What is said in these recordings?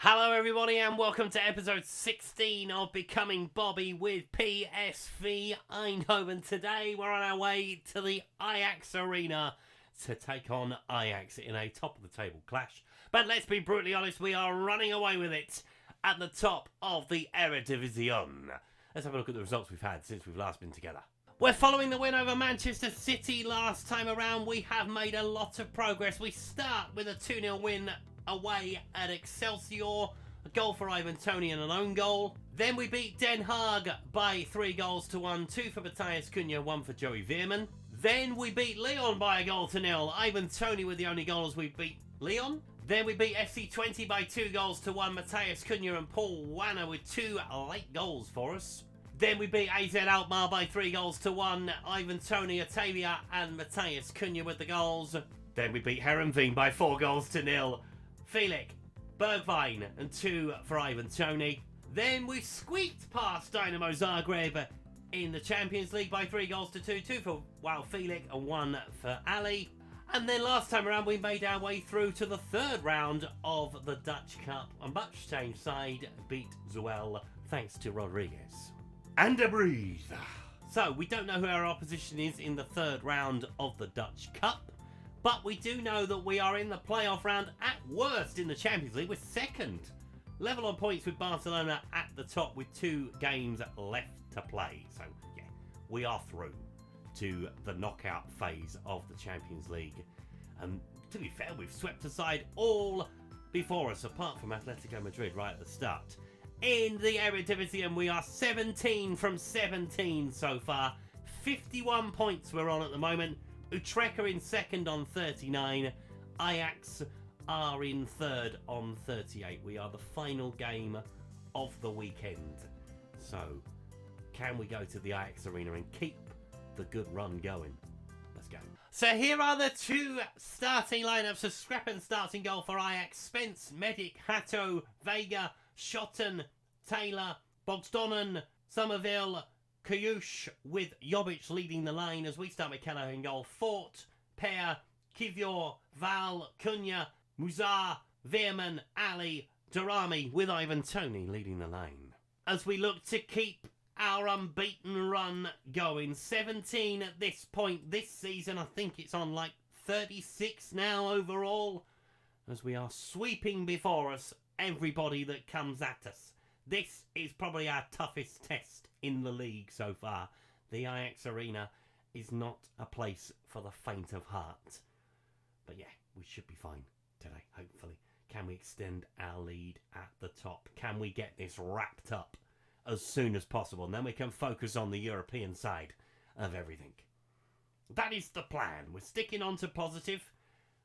Hello everybody and welcome to episode 16 of Becoming Bobby with PSV Eindhoven. Today we're on our way to the Ajax arena to take on Ajax in a top of the table clash. But let's be brutally honest, we are running away with it at the top of the Eredivisie. Let's have a look at the results we've had since we've last been together. We're following the win over Manchester City last time around. We have made a lot of progress. We start with a 2-0 win away at Excelsior, a goal for Ivan Toney and an own goal. Then we beat Den Haag by 3-1, 2 for Matthias Cunha, 1 for Joey Veerman. Then we beat Lyon by 1-0. Ivan Toney with the only goal as we beat Lyon. Then we beat FC20 by 2-1, Matthias Cunha and Paul Wanner with 2 late goals for us. Then we beat AZ Alkmaar by 3-1, Ivan Toney, Atavia and Matthias Cunha with the goals. Then we beat Herenveen by 4-0. Felix, Bergwijn and 2 for Ivan Toney. Then we squeaked past Dynamo Zagreb in the Champions League by 3-2, 2 for Felix and 1 for Ali. And then last time around we made our way through to the third round of the Dutch Cup. A much changed side beat Zwolle thanks to Rodriguez. And a breeze. So we don't know who our opposition is in the third round of the Dutch Cup. But we do know that we are in the playoff round at worst in the Champions League. We're second. Level on points with Barcelona at the top with 2 games left to play. So, yeah, we are through to the knockout phase of the Champions League. And to be fair, we've swept aside all before us, apart from Atletico Madrid right at the start. In the Eredivisie, and we are 17 from 17 so far. 51 points we're on at the moment. Utrecht are in second on 39. Ajax are in third on 38. We are the final game of the weekend. So, can we go to the Ajax arena and keep the good run going? Let's go. So here are the 2 starting lineups. A Scrappen starting goal for Ajax. Spence, Medic, Hatto, Vega, Schotten, Taylor, Bogdanon, Somerville, Kayush with Jovic leading the line as we start with Kelleher in goal. Fort, Pear, Kivior, Val, Cunha, Muzar, Veerman, Ali, Darami with Ivan Toney leading the line. As we look to keep our unbeaten run going. 17 at this point this season. I think it's on like 36 now overall. As we are sweeping before us everybody that comes at us. This is probably our toughest test in the league so far. The Ajax arena is not a place for the faint of heart. But yeah, we should be fine today, hopefully. Can we extend our lead at the top? Can we get this wrapped up as soon as possible? And then we can focus on the European side of everything. That is the plan. We're sticking on to positive.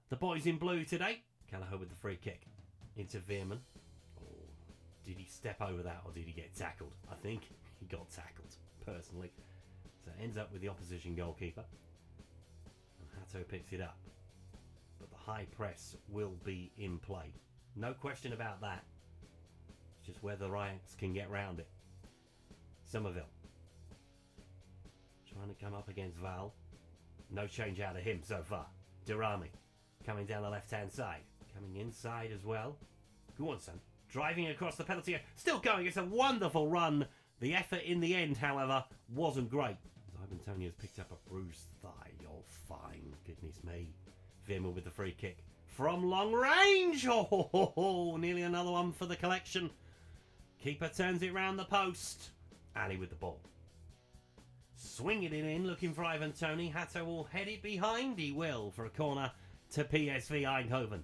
The boys in blue today. Kelleher with the free kick into Veerman. Oh, did he step over that or did he get tackled? I think he got tackled, personally. So it ends up with the opposition goalkeeper. And Hatto picks it up. But the high press will be in play. No question about that. It's just whether Ajax can get round it. Somerville. Trying to come up against Val. No change out of him so far. Darami coming down the left-hand side. Coming inside as well. Go on, son. Driving across the penalty area. Still going. It's a wonderful run. The effort in the end, however, wasn't great. Ivan Toney has picked up a bruised thigh. You're fine. Goodness me. Veerman with the free kick. From long range. Oh, nearly another one for the collection. Keeper turns it round the post. Ali with the ball. Swinging it in, looking for Ivan Toney. Hatto will head it behind. He will for a corner to PSV Eindhoven.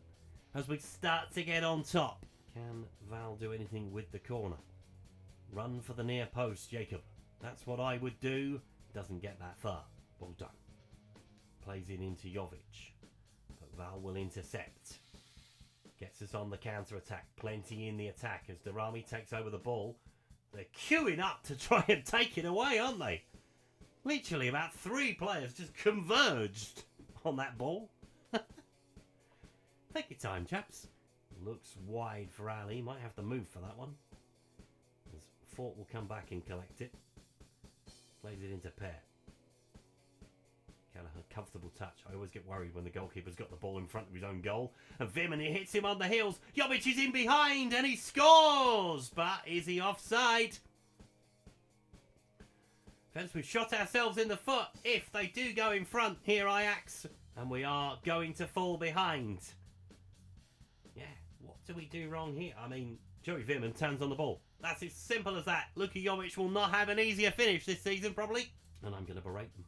As we start to get on top. Can Val do anything with the corner? Run for the near post, Jacob. That's what I would do. Doesn't get that far. Well done. Plays it into Jovic. But Val will intercept. Gets us on the counter-attack. Plenty in the attack as Darami takes over the ball. They're queuing up to try and take it away, aren't they? Literally about 3 players just converged on that ball. Take your time, chaps. Looks wide for Ali. Might have to move for that one. As Fort will come back and collect it. Plays it into Pear. He had a comfortable touch. I always get worried when the goalkeeper's got the ball in front of his own goal. And Vimmen, he hits him on the heels. Jovic is in behind and he scores. But is he offside? Friends, we've shot ourselves in the foot if they do go in front here, Ajax. And we are going to fall behind. Yeah, what do we do wrong here? I mean, Joey Vimmen turns on the ball. That's as simple as that. Luka Jovic will not have an easier finish this season, probably. And I'm going to berate them.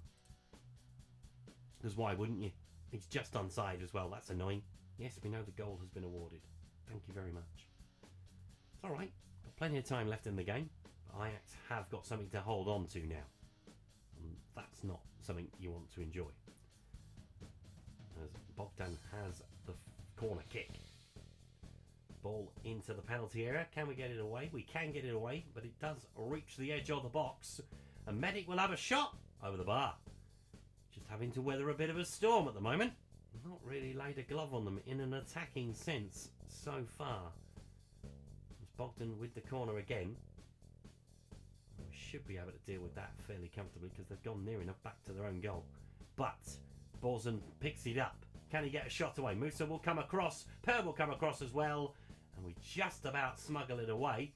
Because why wouldn't you? He's just onside as well. That's annoying. Yes, we know the goal has been awarded. Thank you very much. It's alright. Got plenty of time left in the game. But Ajax have got something to hold on to now. And that's not something you want to enjoy. As Bogdan has the corner kick. Ball into the penalty area. Can we get it away? We can get it away, but it does reach the edge of the box. And Medic will have a shot over the bar. Just having to weather a bit of a storm at the moment. Not really laid a glove on them in an attacking sense so far. It's Bogdan with the corner again. We should be able to deal with that fairly comfortably because they've gone near enough back to their own goal. But Borzen picks it up. Can he get a shot away? Musa will come across. Per will come across as well. And we just about smuggle it away.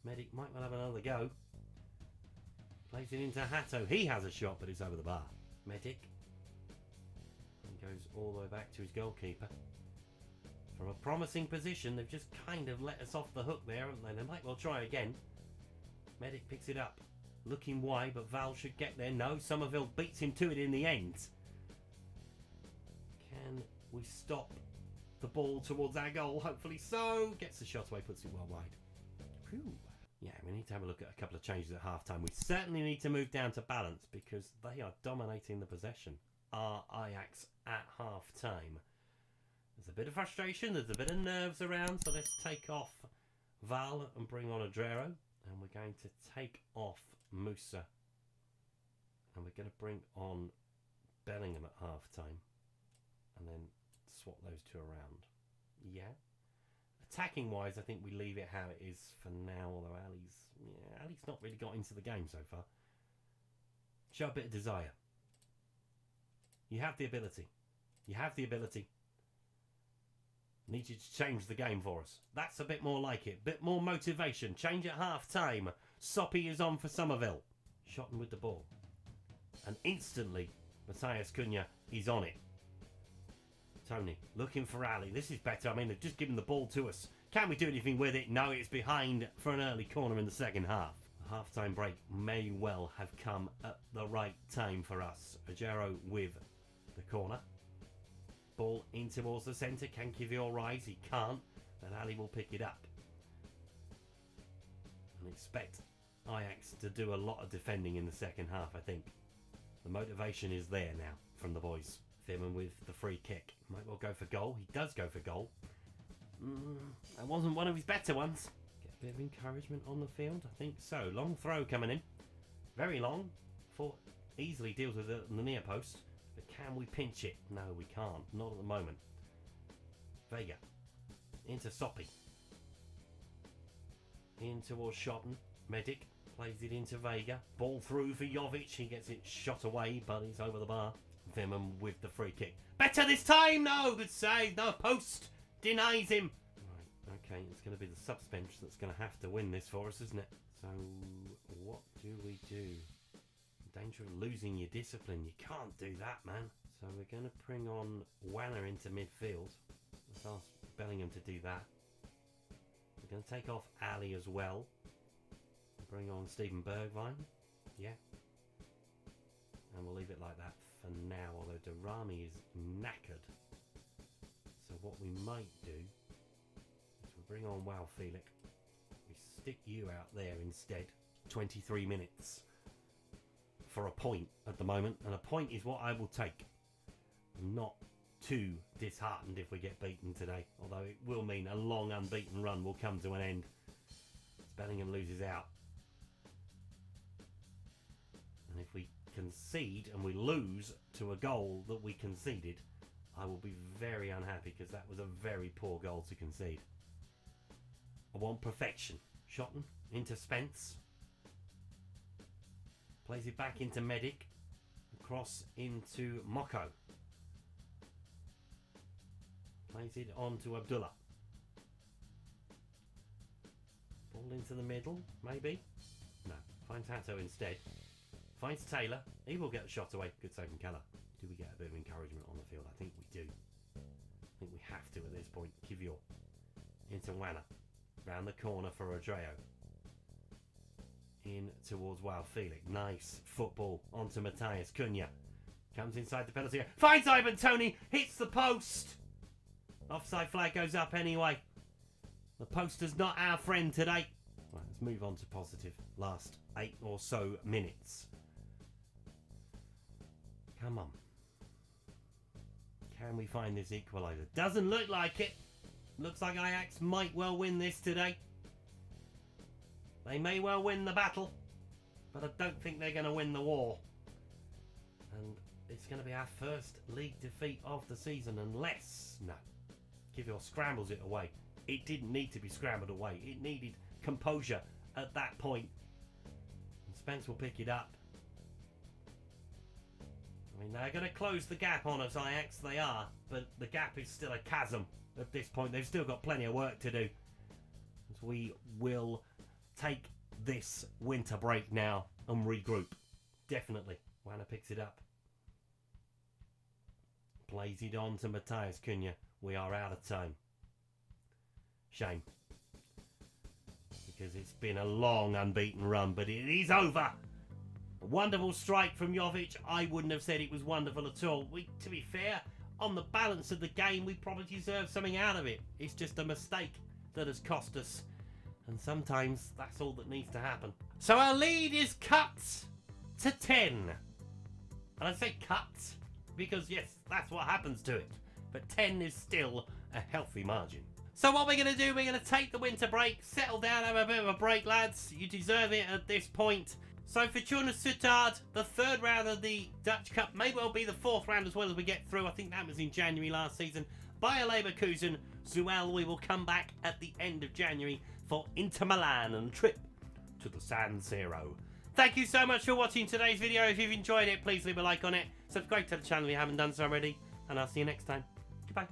Medic might well have another go. Plays it into Hatto. He has a shot, but it's over the bar. Medic. And goes all the way back to his goalkeeper. From a promising position, they've just kind of let us off the hook there, haven't they? They might well try again. Medic picks it up. Looking wide, but Val should get there. No, Somerville beats him to it in the end. Can we stop the ball towards our goal? Hopefully so. Gets the shot away, puts it well wide. Whew. Yeah, we need to have a look at a couple of changes at half-time. We certainly need to move down to balance because they are dominating the possession. Our Ajax at half-time. There's a bit of frustration, there's a bit of nerves around, so let's take off Val and bring on Adrero. And we're going to take off Musa. And we're going to bring on Bellingham at half-time. And then swap those two around. Yeah. Attacking wise, I think we leave it how it is for now, although Ali's not really got into the game so far. Show a bit of desire. You have the ability. You have the ability. Need you to change the game for us. That's a bit more like it. Bit more motivation. Change at half time. Soppy is on for Somerville. Shotton with the ball. And instantly, Matthias Cunha is on it. Tony, looking for Ali. This is better. I mean, they've just given the ball to us. Can we do anything with it? No, it's behind for an early corner in the second half. The half-time break may well have come at the right time for us. Ajero with the corner. Ball in towards the centre. Can Kivior rise? He can't. And Ali will pick it up. And expect Ajax to do a lot of defending in the second half, I think. The motivation is there now from the boys. Vimmen with the free kick. Might well go for goal. He does go for goal. That wasn't one of his better ones. Get a bit of encouragement on the field. I think so. Long throw coming in. Very long. Thought easily deals with it on the near post. But can we pinch it? No, we can't. Not at the moment. Vega. Into Soppy. In towards Shotton. Medic. Plays it into Vega. Ball through for Jovic. He gets it shot away, but he's over the bar. Vimmen with the free kick. Better this time! No, good save. No, post denies him. Right, okay, it's going to be the subs bench that's going to have to win this for us, isn't it? So, what do we do? Danger of losing your discipline. You can't do that, man. So we're going to bring on Wanner into midfield. Let's ask Bellingham to do that. We're going to take off Ali as well. Bring on Steven Bergwijn. Yeah. And we'll leave it like that for now, although Darami is knackered. So what we might do is we bring on Wow Felix. We stick you out there instead. 23 minutes for a point at the moment, and a point is what I will take. I'm not too disheartened if we get beaten today, although it will mean a long unbeaten run will come to an end. Bellingham loses out. And if we concede and we lose to a goal that we conceded, I will be very unhappy because that was a very poor goal to concede. I want perfection. Shotton into Spence. Plays it back into Medic. Cross into Moko. Plays it on to Abdullah. Ball into the middle, maybe? No. Finds Hatto instead. Finds Taylor. He will get the shot away. Good save from Keller. Do we get a bit of encouragement on the field? I think we do. I think we have to at this point. Kivior into Wana. Round the corner for Rodreo. In towards Wild Felix. Nice football onto Matthias Cunha. Comes inside the penalty area. Finds Ivan Toney. Hits the post. Offside flag goes up anyway. The poster's not our friend today. Right, let's move on to positive. Last 8 or so minutes. Come on. Can we find this equaliser? Doesn't look like it. Looks like Ajax might well win this today. They may well win the battle, but I don't think they're going to win the war. And it's going to be our first league defeat of the season unless... No. Kivior scrambles it away. It didn't need to be scrambled away. It needed composure at that point. And Spence will pick it up. I mean, they're going to close the gap on us, Ajax. They are. But the gap is still a chasm at this point. They've still got plenty of work to do. So we will take this winter break now and regroup. Definitely. Wana picks it up. Plays it on to Matthias Cunha. We are out of time. Shame. Because it's been a long unbeaten run, but it is over. A wonderful strike from Jovic. I wouldn't have said it was wonderful at all. To be fair, on the balance of the game, we probably deserve something out of it. It's just a mistake that has cost us. And sometimes that's all that needs to happen. So our lead is cut to 10. And I say cut because, yes, that's what happens to it. But 10 is still a healthy margin. So what we're going to do, we're going to take the winter break, settle down, have a bit of a break, lads. You deserve it at this point. So Fortuna Sittard, the 3rd round of the Dutch Cup, may well be the 4th round as well as we get through. I think that was in January last season. Bayer Leverkusen, Zuel, we will come back at the end of January for Inter Milan and a trip to the San Siro. Thank you so much for watching today's video. If you've enjoyed it, please leave a like on it. Subscribe to the channel if you haven't done so already. And I'll see you next time. Goodbye.